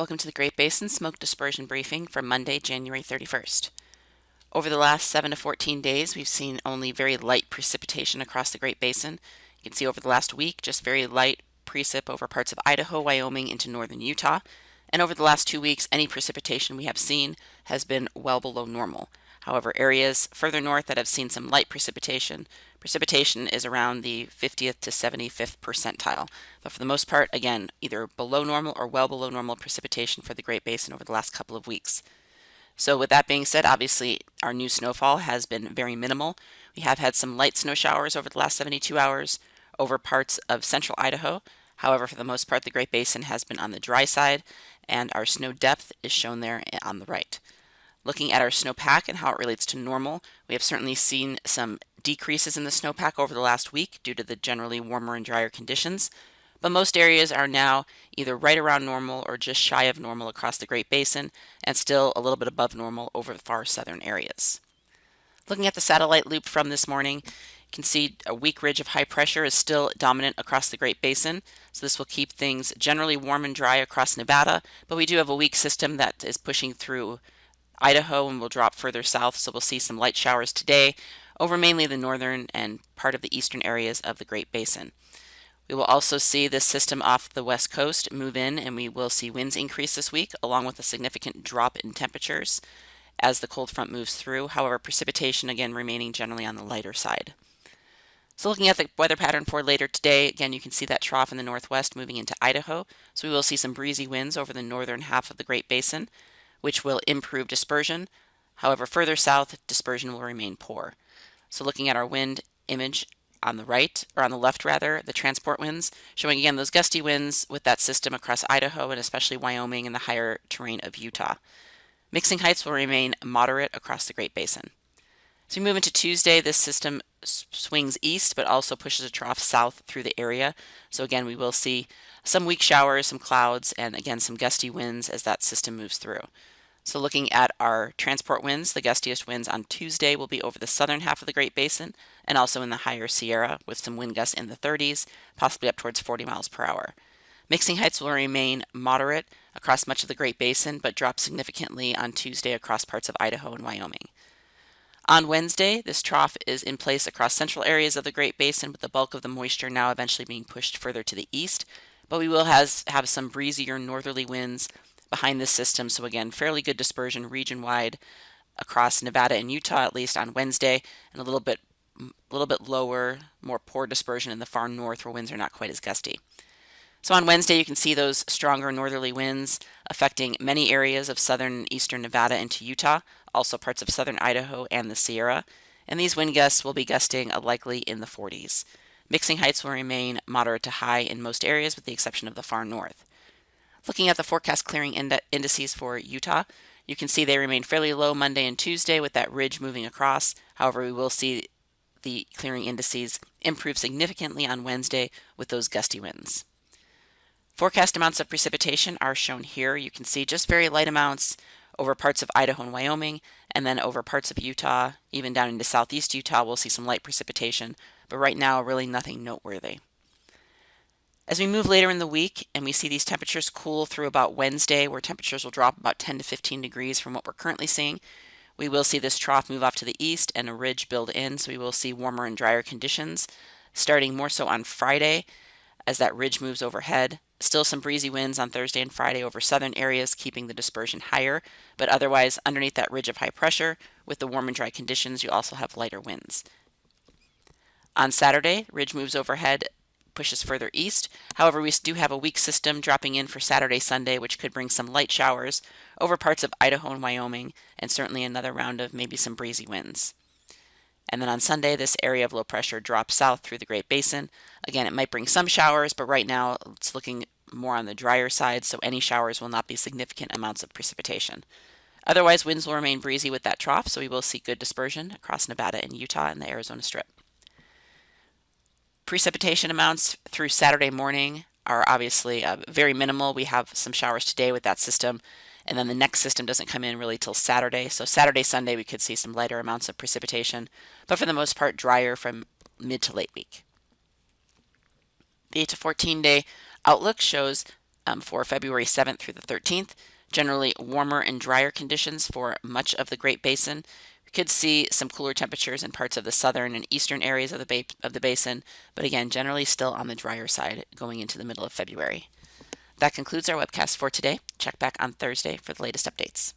Welcome to the Great Basin Smoke Dispersion Briefing for Monday, January 31st. Over the last 7 to 14 days, we've seen only very light precipitation across the Great Basin. You can see over the last week, just very light precip over parts of Idaho, Wyoming into northern Utah. And over the last 2 weeks, any precipitation we have seen has been well below normal. However, areas further north that have seen some light precipitation is around the 50th to 75th percentile. But for the most part, again, either below normal or well below normal precipitation for the Great Basin over the last couple of weeks. So with that being said, obviously our new snowfall has been very minimal. We have had some light snow showers over the last 72 hours over parts of central Idaho. However, for the most part, the Great Basin has been on the dry side, and our snow depth is shown there on the right. Looking at our snowpack and how it relates to normal, we have certainly seen some decreases in the snowpack over the last week due to the generally warmer and drier conditions, but most areas are now either right around normal or just shy of normal across the Great Basin, and still a little bit above normal over the far southern areas. Looking at the satellite loop from this morning, you can see a weak ridge of high pressure is still dominant across the Great Basin, so this will keep things generally warm and dry across Nevada, but we do have a weak system that is pushing through Idaho and will drop further south, so we'll see some light showers today over mainly the northern and part of the eastern areas of the Great Basin. We will also see this system off the west coast move in, and we will see winds increase this week along with a significant drop in temperatures as the cold front moves through. However, precipitation again remaining generally on the lighter side. So looking at the weather pattern for later today, again you can see that trough in the northwest moving into Idaho, so we will see some breezy winds over the northern half of the Great Basin, which will improve dispersion. However, further south, dispersion will remain poor. So looking at our wind image on the right, or on the left rather, the transport winds, showing again those gusty winds with that system across Idaho and especially Wyoming and the higher terrain of Utah. Mixing heights will remain moderate across the Great Basin. As we move into Tuesday, this system swings east but also pushes a trough south through the area. So again, we will see some weak showers, some clouds, and again some gusty winds as that system moves through. So looking at our transport winds, the gustiest winds on Tuesday will be over the southern half of the Great Basin and also in the higher Sierra with some wind gusts in the 30s, possibly up towards 40 miles per hour. Mixing heights will remain moderate across much of the Great Basin but drop significantly on Tuesday across parts of Idaho and Wyoming. On Wednesday, this trough is in place across central areas of the Great Basin with the bulk of the moisture now eventually being pushed further to the east, but we will have some breezier northerly winds behind this system, so again fairly good dispersion region-wide across Nevada and Utah at least on Wednesday, and a little bit lower, more poor dispersion in the far north where winds are not quite as gusty. So on Wednesday you can see those stronger northerly winds affecting many areas of southern and eastern Nevada into Utah, also parts of southern Idaho and the Sierra, and these wind gusts will be gusting likely in the 40s. Mixing heights will remain moderate to high in most areas with the exception of the far north. Looking at the forecast clearing indices for Utah, you can see they remain fairly low Monday and Tuesday with that ridge moving across. However, we will see the clearing indices improve significantly on Wednesday with those gusty winds. Forecast amounts of precipitation are shown here. You can see just very light amounts over parts of Idaho and Wyoming, and then over parts of Utah, even down into southeast Utah, we'll see some light precipitation, but right now really nothing noteworthy. As we move later in the week and we see these temperatures cool through about Wednesday, where temperatures will drop about 10 to 15 degrees from what we're currently seeing, we will see this trough move off to the east and a ridge build in, so we will see warmer and drier conditions starting more so on Friday as that ridge moves overhead. Still some breezy winds on Thursday and Friday over southern areas, keeping the dispersion higher, but otherwise underneath that ridge of high pressure with the warm and dry conditions, you also have lighter winds. On Saturday, ridge moves overhead, pushes further east. However, we do have a weak system dropping in for Saturday, Sunday, which could bring some light showers over parts of Idaho and Wyoming, and certainly another round of maybe some breezy winds. And then on Sunday, this area of low pressure drops south through the Great Basin. Again, it might bring some showers, but right now it's looking more on the drier side, so any showers will not be significant amounts of precipitation. Otherwise, winds will remain breezy with that trough, so we will see good dispersion across Nevada and Utah and the Arizona Strip. Precipitation amounts through Saturday morning are obviously very minimal. We have some showers today with that system, and then the next system doesn't come in really till Saturday. So Saturday, Sunday, we could see some lighter amounts of precipitation, but for the most part, drier from mid to late week. The 8 to 14 day outlook shows for February 7th through the 13th. Generally warmer and drier conditions for much of the Great Basin. We could see some cooler temperatures in parts of the southern and eastern areas of the basin, but again, generally still on the drier side going into the middle of February. That concludes our webcast for today. Check back on Thursday for the latest updates.